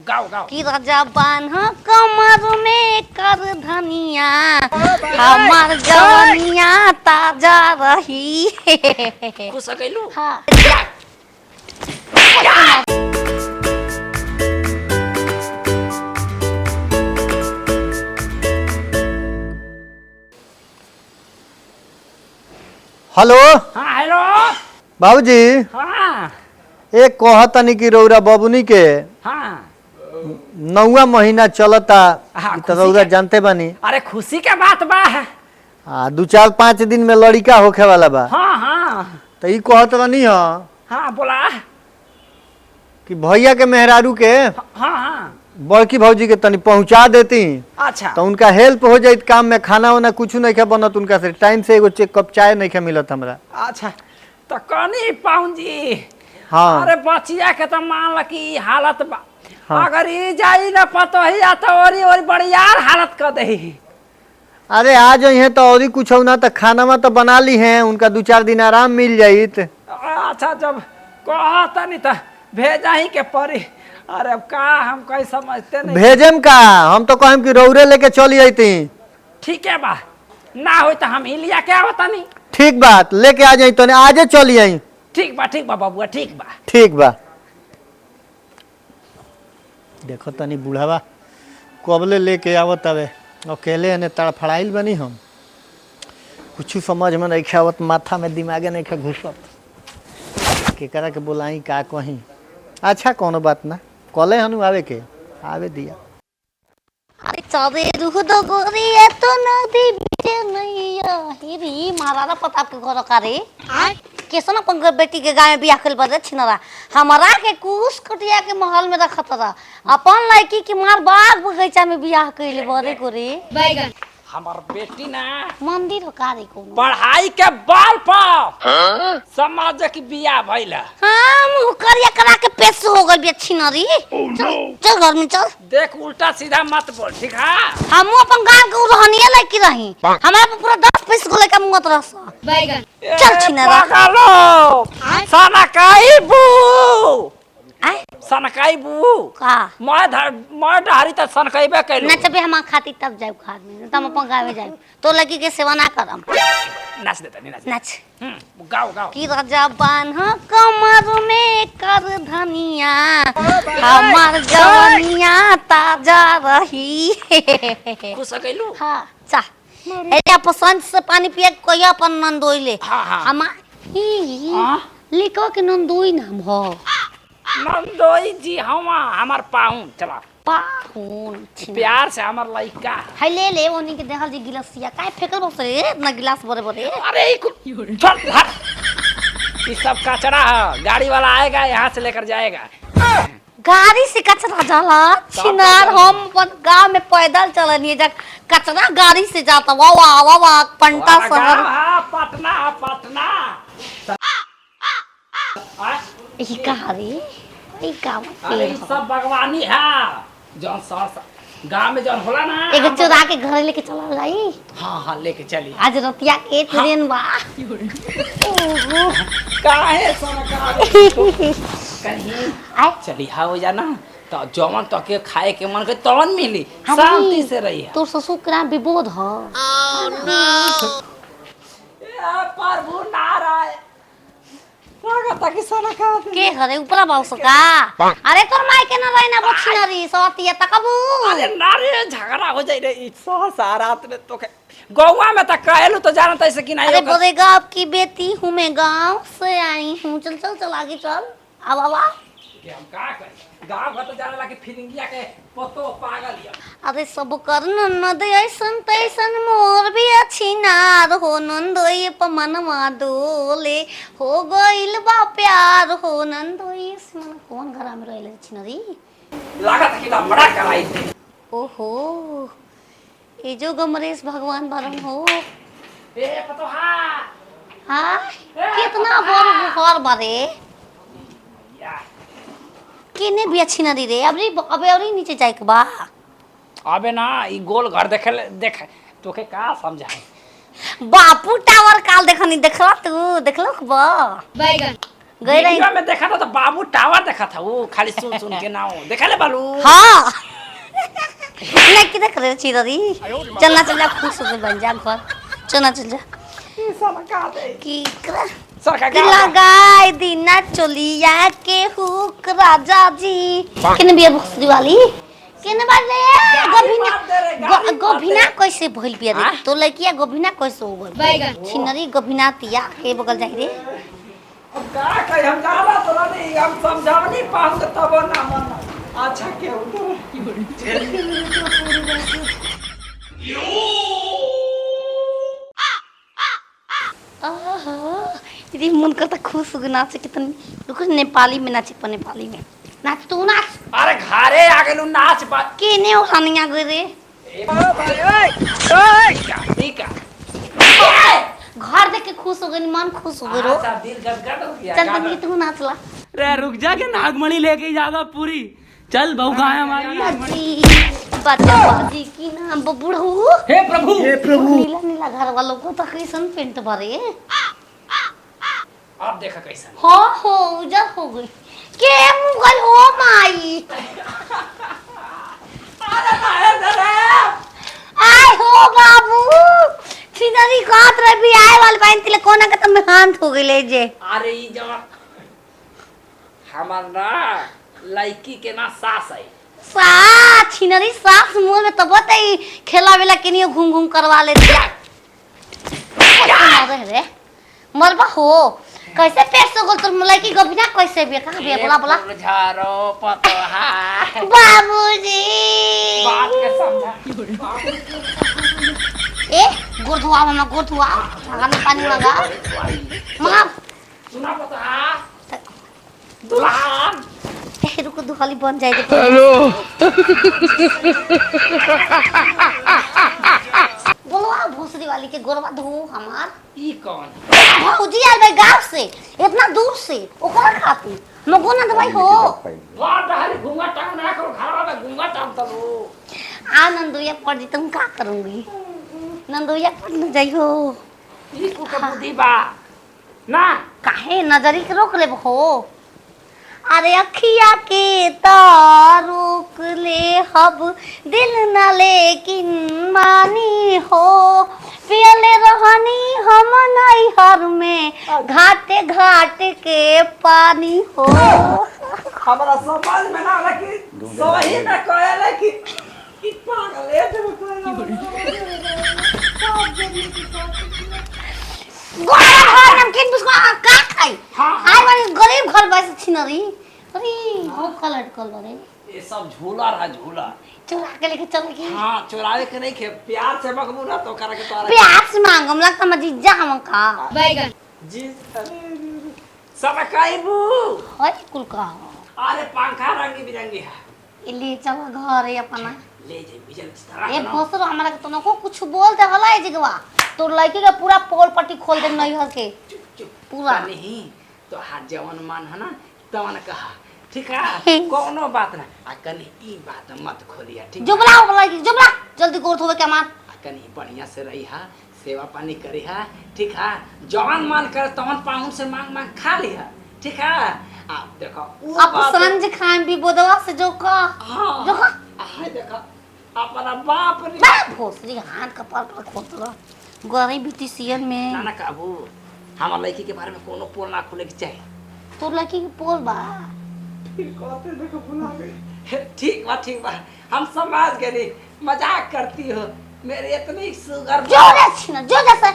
गाओ गाओ कि राजा बान्ह कमर में कर धनिया हमार जवनिया ताजा रही। खुश गइलू। हाँ हेलो हाँ हेलो। बाबूजी हाँ एक कहतनी कि रौरा बबुनी के हाँ 9वां महीना चलता। हाँ, तो खुशी रौरा के- जानते बानी। अरे खुशी के बात बा। 2-4-5 दिन में लड़का होखे वाला बा। हाँ हाँ तो ई कहत रहनी ह हाँ बोला। कि भैया के मेहरारू के हाँ हाँ बड़की भौजी के तनी पहुंचा देती अच्छा तो उनका हेल्प हो जाइत काम में। खाना वाना कुछ नहीं खे बनत उनका से टाइम से एगो कप चाय नहीं खे मिलत हमरा। अच्छा तो कनी पाउन जी। हाँ अरे बचिया के तो मान ल की हालत बा। हाँ। अगर ई जाई ना पतो ही तो ओरी ओरी बड़ी यार हालत कर दे। अरे आ जाइए तो और ही कुछ हो ना तो खाना में तो बना ली है उनका 2-4 दिन आराम मिल जाइत। अच्छा जब कहता नहीं तो भेजा ही के परी। अरे अब का हम कहीं समझते नहीं। भेजम का हम तो कहम कि रौरे लेके चली अइती। ठीक है बा ना हो तो हम ही लिया क्या होता नहीं। ठीक बात लेके आ जाई तो आजे चली आई। ठीक बा बबुआ ठीक बा। ठीक बा। देखो तनी बुढ़ावा कबले लेके आवत हवे अकेले ने तड़फड़ाइल बनी हम। कुछ समझ में नहीं आवत माथा में दिमागे नहीं घुसत केकरा के बोलाई का कहीं। अच्छा कोनो बात ना कले हनु आवे के आवे दिया। अरे चले रूह दो गोरी है तो नदी बीचे नैया हिरी महाराणा प्रताप के घर का रे कैसे ना पंकर बेटी के गाय में बियाह कर बदे छिनरा हमारा के कुछ कटिया के महल में रखत रहा अपन लड़की के मार बाग बगीचा में बियाह कइले बरे को रे बैगन हमार बेटी ना मंदिर हो का रे को पढ़ाई के बाल पाओ समाज की बिया भइला। हां मुंह करिया करा के पेश हो गई बे छिनरी। चल घर में चल। देख उल्टा सीधा मत बोल ठीक है। हम अपन गांव के रहनिया लड़की रही हमारा पे पूरा 10-20 गोले का मुंह तरस बैगन चल छिनरा पागलो सनकाई बू आय सनकाई बू का मैं डहरी त सनकाईबे कैलू। नचबे हम खाती तब जाए खाद में तब अपन गावे जाए तो लड़की के सेवा ना करम। नाच देता नहीं नाच नच गाओ गाओ कि राजा बान्ह कमर में कर धनिया हमार जवनिया ताजा रही। खुश गइलू। हाँ चा एटा पसंद से पानी पिए कोई अपन नंदोइले हाँ हाँ हमार लिखो के नंदोई नाम हो नंदोई जी हमार पाहुन चला पाहुन प्यार से हमार लइका है ले ओनी के देखल जी गिलासिया काहे फेकल बस रे ना गिलास बड़े बड़े। अरे चल हट ये सब कचरा है गाड़ी वाला आएगा यहाँ से लेकर जाएगा। गाड़ी से कचरा जाला छिनार हम अपन गांव में पैदल चलनी जा कचरा गाड़ी से जाता वाह वाह वाह पंटा शहर पटना पटना ई कहा रे ई काम अरे ये सब बागवानी है जौन सर गांव में जौन होला ना एगो चुरा के घर लेके चला जाई। हाँ हाँ लेके चली आज रतिया के ट्रेन बा ओहो काहे सनका कहीं आय चली हा हो जाना तो जौन तो के खाए के मन के तवन मिली शांति से रही है। तोर ससुर का विबोध ह प्रभु नारायण स्वागत की सनका के हरे ऊपरा बाउस का अरे तोर माई के ना रहना बछिनरी सवतिया तकबू अरे नारे झगड़ा हो जाई रे सो सारात में तो गौवा में तक कहलू तो जानत ऐसे कि नहीं। अरे बोलेगा आपकी बेटी हूँ मैं गांव से आई हूँ चल चल चल आगे चल अब आवा कि हम का करें गांव घर तो जाने ला कि फिरिंगिया के पोतो पागल या। अरे सब कर ननद ऐसन तैसन मोर भी अच्छी नार हो नंदोई पमनवा डोले हो गइल बा प्यार हो नंदोई मन कौन घर में रहले छिनरी लागत कि बड़ा कराई थी। ओहो ये जो गमरेश भगवान बरन हो ए पतो हाँ कितना बड़ घर बारे या किने भी अच्छी नदी रे अबे और नीचे जाए के बा अबे ना ई गोल घर देख तोके का समझाए बापू टावर काल देखनी देखला तू देखलो बा बैगन गई रही वीडियो में देखा था तो बाबू टावर देखा था वो खाली सुन सुन के ना हो देखा ले बालू हाँ नहीं कि देख रहे चिररी चलना चल जा खुश होके बन जा घर चलना चल जा की सरकार कि लगाई दीना चोलिया के हुक राजा जी केने बिया भक्सरी वाली केने बाले गोभिना कैसे भइल बिया रे तो लड़किया गोभिना कैसे हो गइल छिनरी गोभिना तिया के बगल जाई रे अब का कही हम जाना तो नहीं हम समझा नहीं पाऊंगा तब ना मन अच्छा के यदि मन करता खुश हो नाचे कितनी रुको नेपाली में नाचे पर नेपाली में नाच तू नाच अरे घरे आ गेलू नाच बा केने उठानिया गए रे ठीक है घर देख के खुश हो गई मन खुश हो गई रो अच्छा दिल गदगद हो गया चल तभी तू नाचला रे रुक जा के नागमणि लेके जागा पूरी चल बहू कहाँ है हमारी जी बच्चा बाजी की नाम बबुढ़ऊ हे प्रभु नीला नीला घर वालों को तो कैसन पेंट भरे अब देखा कैसा हो उजर हो गई के मुगल हो माई अरे मारे दरे आय हो बाबू छिनरी काट रे भी आए वाल बहन तिले कोना के तुम हाथ हो गइले जे अरे ई जो हमार ना लड़की के ना सास है सा छिनरी सास मुंह में तो बताई खेला वेला केनियो घूम घूम करवा ले दिया मर रे मरबा हो कैसे पेट से गोल तो लड़की गोभिना कैसे बिया कहां बिया बोला झारो पतोहा बाबूजी बात के समझा ए गोड़ धुआ मामा गोड़ धुआ झागा में पानी लगा मां सुना पतोहा दुल्हन ए रुको दुखाली बन जाए बोलो भोसड़ी वाली के गोरवा धो हमार ई कौन भौजी आल भाई गांव से इतना दूर से ओकरा खाती मगो ना दवाई हो बाहर डहरी घूंगा टांग ना करो घरवा में घूंगा टांग तलो आ नंदुया पड़ जी तुम का करूंगी नंदुया पड़ न जाई हो ई को के बुद्धि बा ना काहे नजरी के रोक ले हो अरे अखिया के तारुक ले हब दिल न लेकिन मानी हो पियले रहनी हम नहीं हर में घाटे घाटे के पानी हो हमारा समझ में ना आला कि सही में कहले कि ई पागल है जब गोरा घर नमकीन बिस्कुट का खाई हाँ। हाय वाली गरीब घर बस छिनरी अरे वो कलर कलर है ये सब झूला रहा झूला चुरा के लेके चल की हां चुरावे के नहीं खे प्यार से मगबू ना तो करा के तोरा प्यार से मांगम लगता मजीजा हम का बैगन जी सब काईबू होय कुल का अरे पंखा रंगी बिरंगी है इली चल घर है अपना ले जे बिजल तरह ए भोसरो हमरा के तनको कुछ बोल दे हला ए जगवा तो लड़की के पूरा पोल पट्टी खोल दे नहीं हर के पूरा नहीं तो हाथ जवन मान है ना तवन कहा ठीक है कोनो बात ना आ कनी ई बात मत खोलिया ठीक जुबला बोला कि जुबला जल्दी गोर धोवे के मार आ कनी बढ़िया से रही है सेवा पानी करी है ठीक है जवान मान कर तवन पाहुन से मांग मांग खा ली है ठीक है आप देखो अब संज खान भी बोदवा से जो का हां जो का हाय देखो अपना बाप रे बा भोसरी हाथ कपार पर खोतला गरी ब्यूटिशियन में नाना काबू हमार लड़की के बारे में कोनो पोल ना खुले के चाहिए तो लड़की के पोल बा कहते देखो भुला गई ठीक बा हम समझ गए मजाक करती हो मेरे इतनी सुगर जो रे छिना जो जैसे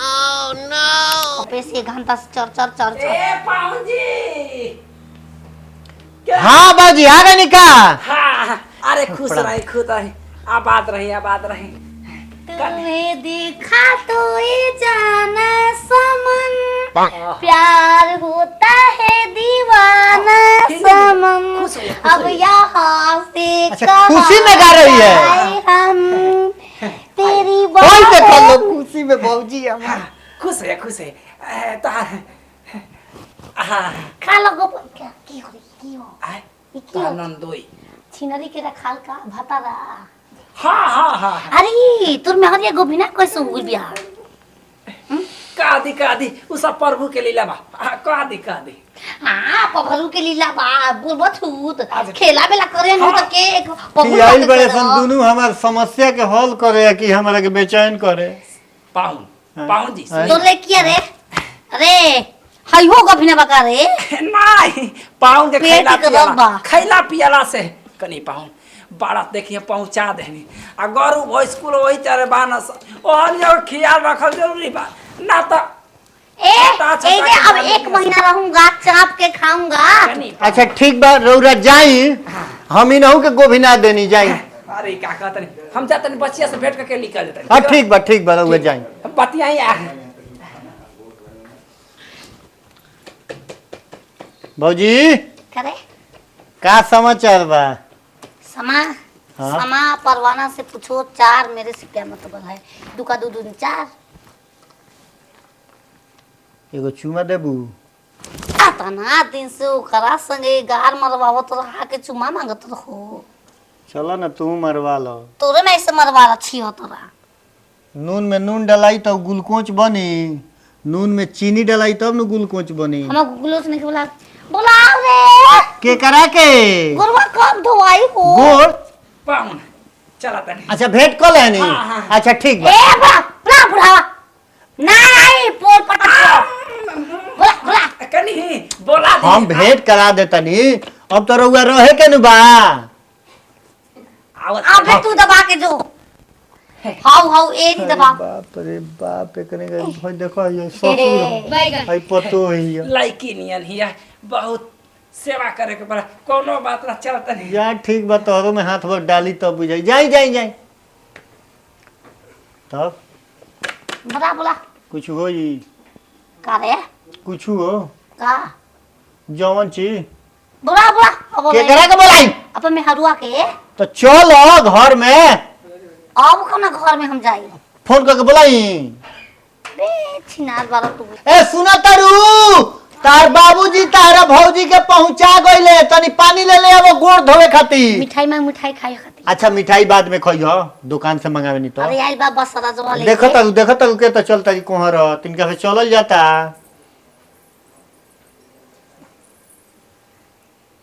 ओह नो पैसे घंटा से चर ए पाहुन जी हाँ बाजी आ गए निका हाँ अरे खुश रही आबाद रही तुम्हें देखा तो ये जाना समन प्यार होता है दीवाना समन अब यहाँ से अच्छा, खुशी में गा रही है। हम तेरी बोल पे बात लो खुशी में भौजी हम खुश है तो खा लो क्या की हो आनंदोई छिनरी के रखाल का भतारा हाँ अरे तुर में हरिया गोभिना कैसे हो गई बिहार का दी उस प्रभु के लीला बा का दी हाँ पभरू के लीला बा बोलबो छूत खेला बेला करे न त के कि आइल बड़े सन दोनों हमार समस्या के हल करे कि हमरा के बेचैन करे। पाहुन जी तो ले किया रे अरे हई हो गभिना बका रे नहीं पाहुन के पेट के दर्द बा। खैला पियला से कनी पाहुन बड़ा देखिए पहुंचा देनी आ गरु वो स्कूल वही तरह बानस और जो ख्याल रखल जरूरी बा ना तो अब 1 महीना रहूंगा चाप के खाऊंगा। अच्छा ठीक बा रौरा जाई हम इनहु के गोभिना देनी जाई। अरे का कहतनी हम जातनी बच्चिया से भेंट करके निकल जतनी। हां ठीक बा रौरा जाई बतियाई आ भौजी करे का समाचार बा? समा परवाना से पूछो 4 मेरे से क्या मतलब है दुका दू 4 एगो चुमा देबू आता ना दिन से ओकरा संगे गार मरवावत रहा के चुमा मांगत रहो। चलो ना तू मरवा लो। तोरे में ऐसे मरवा रखी हो तोरा। नून में नून डलाई तो गुलकोच बनी, नून में चीनी डलाई तब न गुलकोच बनी। हम गुलकोच नहीं बोला बुलाओ रे के करा के गुरवा कब धोवाई हो गोड़ पाहुन चला तनी। अच्छा भेंट कर लेनी। अच्छा ठीक बा ए बड़ा बुढ़ावा नहीं पोल पटा बोला कनी बोला दी हम भेंट करा देतनी। अब तो रउआ रहे के न बा। अबे तू दबा के जो हाउ ए नहीं दबा। बाप रे बाप एकने के भाई देखो ये ससुर है पतो है लाइकी नियन हिया बहुत सेवा करे के बड़ा कोनो बात ना चलता नहीं। या ठीक बा तोहरो में हाथ भर डाली तब बुझाई जाई तब बोला कुछ होई का रे कुछ हो का जवन चीज बोला के करा के बोलाई अपन में हरुआ के तो चलो घर में। अब कौन घर में हम जाई फोन करके बोलाई। बे छिनार बारा तू ए सुना तारू तार बाबूजी तारा भौजी के पहुंचा गइले तनी पानी ले ले अब गोड़ धोवे खातिर। मिठाई में मिठाई खाई खाती। अच्छा मिठाई बाद में खइहो दुकान से मंगावे नहीं तो। अरे आई बा बस सदा जवा ले देखो तारू के तो चलता कि कोहर तिनका से चलल जाता।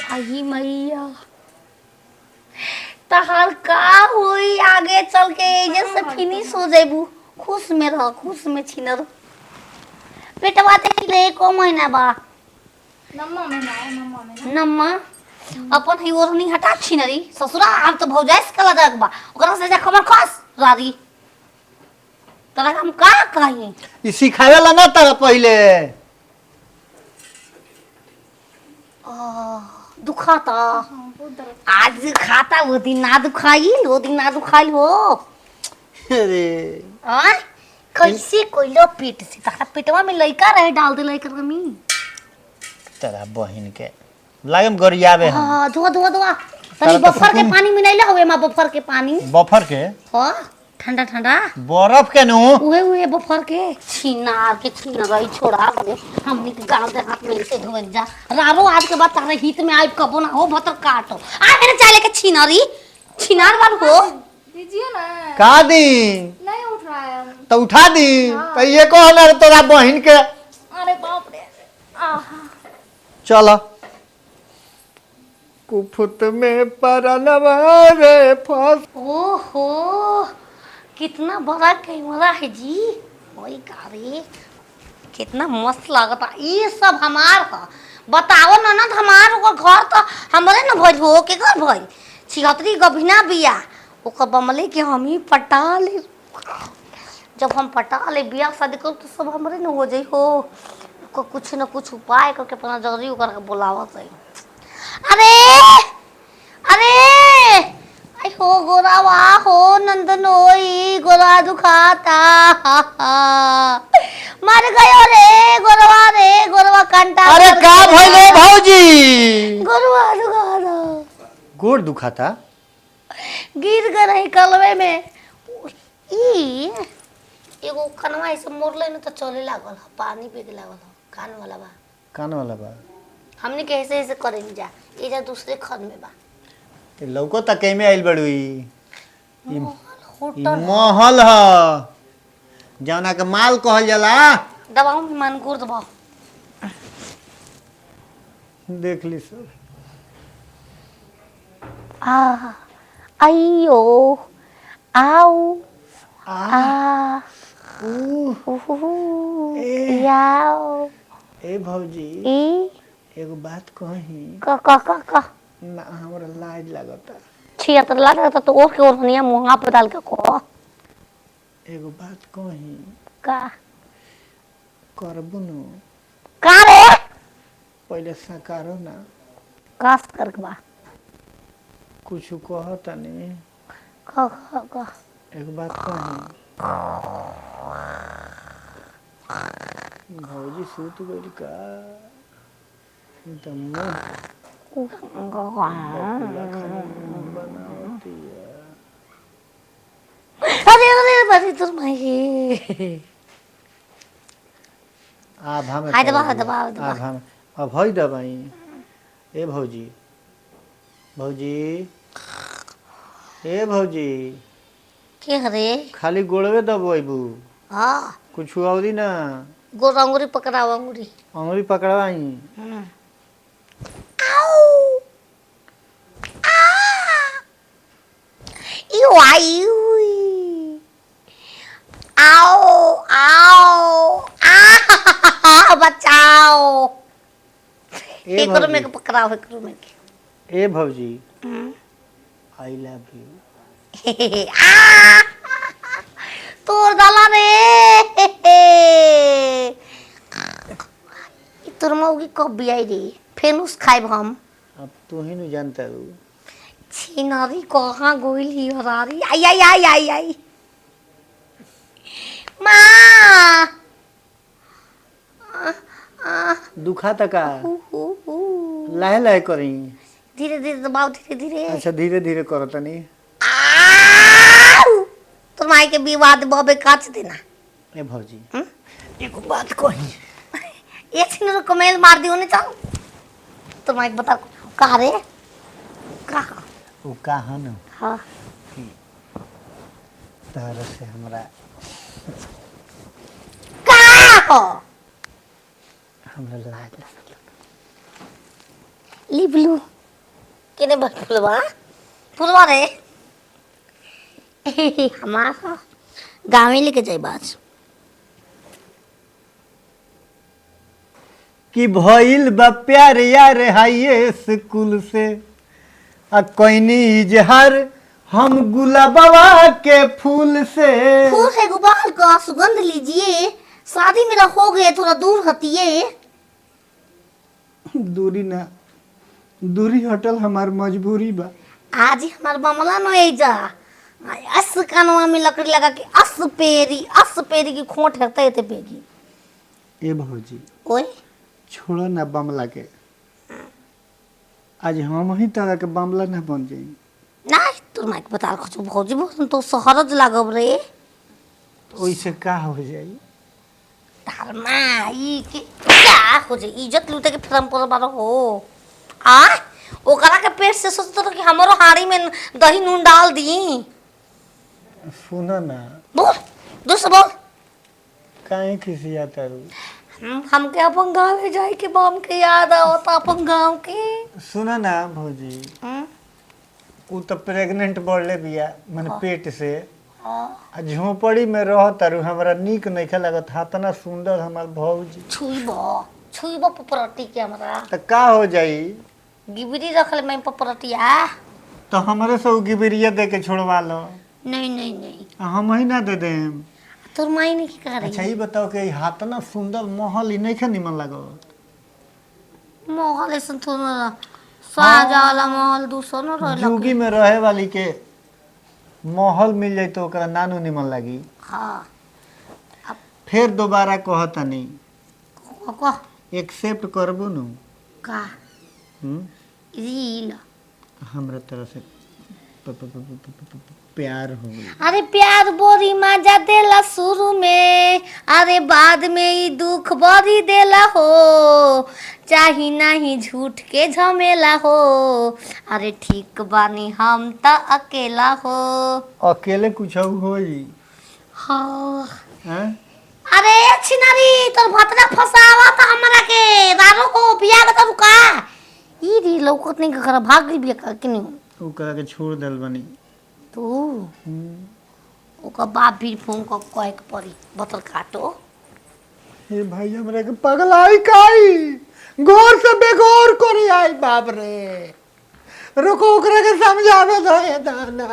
आई मैया तहार का होई आगे चल के जैसे फिनिश हो जाइबू खुश में रह खुश में छिनर पेटवा ते ले को महीना बा नम्मा अपन ही ओरनी हटा छिनरी ससुरा आप तो भौजाइस कला जाक बा ओकरा से जा खबर खस रारी तोरा हम का कही ई सिखावेला ना तारा पहिले। दुखाता आज खाता वो दिन ना दुखाइल हो। अरे कैसे कोइलो पेट से तारा पेटवा में लइका रहे डाल दे लइका कमी तेरा बहिन के लागम गरियावे हम। हां धोआ तनी बफर के पानी मिलाइले होवे मा बफर के पानी बफर के हां ठंडा बर्फ के नु उहे बफर के छीनार गई छोड़ा दे हमनी के गांव दे हाथ में से धोन जा रारो आज के बाद तारे हित में आइब कबो ना हो भतर काटो आ मेरे चाले के छीनार वाल हो दीजिए ना। का दी नहीं उठ रहा है। तो उठा दी तो ये कहला तोरा बहिन के। अरे बाप रे आहा चलो कुफुत में परनवा रे फस। ओहो कितना बड़ा कैमरा है जी ओई गाड़ी कितना मस्त लागता ये सब हमार ह बताओ ननद हमार ओकर घर तो हमरे न भइल हो के घर भइल छिहत्तरी गभिना बिया ओकर बमले के हम ही पटा ले जब हम पटा ले बिया शादी कर तो सब हमरे न हो जाई हो को कुछ न कुछ उपाय करके अपना जरूरी ओकर के बुलावत है। अरे आई हो गोरावा हो नंदनोई गोरा दुखाता मर गयो रे गोरवा कंटा। अरे का भइले भौजी गोरवा दुखाता गोड़ दुखाता गिर गए रही कलवे में ई एगो कनवा ऐसे मोरले न तो चले लागल ह पानी पी के लागल ह कान वाला बा हमने कैसे ऐसे करें जा एजा दूसरे खन में बा लौको तक में आइल बड़ुई होटल महल ह जौना के माल कहल जाला। दबाऊ में मन गुर्द बा देख ली सब। अयो आओ आ आ ए याओ ए भौजी ई एगो बात कही क ना हमरा लाज लगता। छिया तो लगा तो ओर के ओढ़निया मुंहा पे डाल के को एगो बात कही का करबू न का रे पहले सकारो ना कास कर के बा कुछ कहता नहीं। क एक बात कही भौजी सूत गइल का त बनावती है। अरे अरे बड़ी तुर माई आधा में हाय दबा कर दबा दिया। दबा आधा में अब हई दबाई ए भौजी भौजी ए भौजी के रे खाली गोड़वे दबोइबू हां कुछ औरी ना गोर अंगूरी पकड़ाओ अंगूरी अंगुली पकड़वाई आओ यू आई आओ आओ आ बचाओ ए एक में भौजी के पकड़ाओ एक में के ए भौजी आई लव यू आ तोर डाला रे तोर मौगी कब भी आई रे फेनुस खाइब हम अब तू ही नहीं जानता रू छिनारी कहाँ गोइल ही हरारी आई आई आई आई आई माँ दुखा तका लाहे लाहे करी। धीरे धीरे दबाओ धीरे धीरे अच्छा धीरे धीरे करो तनी। तो माई के विवाद बबे काट देना ए भौजी एक बात कही एक सिंह कमेल मार दियो ने चल तो माई बता कहा रे कहा वो कहा न हाँ तार से हमरा कहा हमरा लाज लगता। लिबलू केने बस फुलवा फुलवा रे हमारा गाँव में लेके जाए बाज कि भइल बा प्यार यार हाई स्कूल से आ कोइनी इजहार हम गुलाबवा के फूल से। फूल है गुबाल का सुगंध लीजिए शादी मेरा हो गया थोड़ा दूर हटिए दूरी ना दूरी हटल हमार मजबूरी बा। आज ही हमार मामला न जा अस कानवा में लकड़ी लगा के अस पेरी की खोट हरते थे पेगी ए भौजी ओए छोड़ो ना बमला के आज हम ही तरह के बमला ना बन जाई। ना तू माइक बता कुछ भौजी बोल तो सहरज लागब रे ओइसे का हो जाई। धर्मा ई के क्या हो जाए इज्जत लूटे के फ्रम पर बारो हो आ ओकरा के पेट से सोचतो तो कि हमरो हाड़ी में दही नून डाल दी सुनो ना बोल दूसरा बोल काहे खिसियाता रू हमके अपन गाँव जाए के बम के याद आवता अपन गाँव के सुनो ना भौजी उ तो प्रेग्नेंट बढ़ले बिया मन पेट से आ झोपड़ी में रह तारू हमरा नीक नइखे लागत हातना सुंदर हमार भौजी छुईबो पपरटी के हमरा त का हो जाई। गिबरी रखल मैं पपरटिया तो हमरे से उ गिबरिया दे के छोड़वा लो। नहीं हम ही ना दे देम। तोर माई ने की कर अच्छा ये बताओ कि हातना सुंदर महल ही नइखे निमन लागत। महल ऐसन तो साजाला महल दूसर न रहल जुगी में रहे वाली के महल मिल जाई तो ओकरा नानू निमन लागी। हाँ फिर दोबारा कहतनी कह एक्सेप्ट करबो नु का रील हमरा तरफ से प्यार हो गई। अरे प्यार बोरी मजा देला शुरू में अरे बाद में ही दुख बड़ी देला हो चाही नहीं झूठ के झमेला हो अरे ठीक बानी हम त अकेला हो अकेले कुछ होई हाँ हैं। अरे छिनारी तोर भतरा फसावा त हमरा के दारू को पिया के रुका ई रे लौकत नहीं घर भाग गई बिया कि नहीं उ कह के छोड़ देल बनी। तू ओकर बाप भी फोन को कहे के पड़ी बोतल काटो। हे भाई हमरा के पगलाई काई घोर से बेघोर करी आई बाप रे। रुको ओकरा के समझावे दो ये दाना।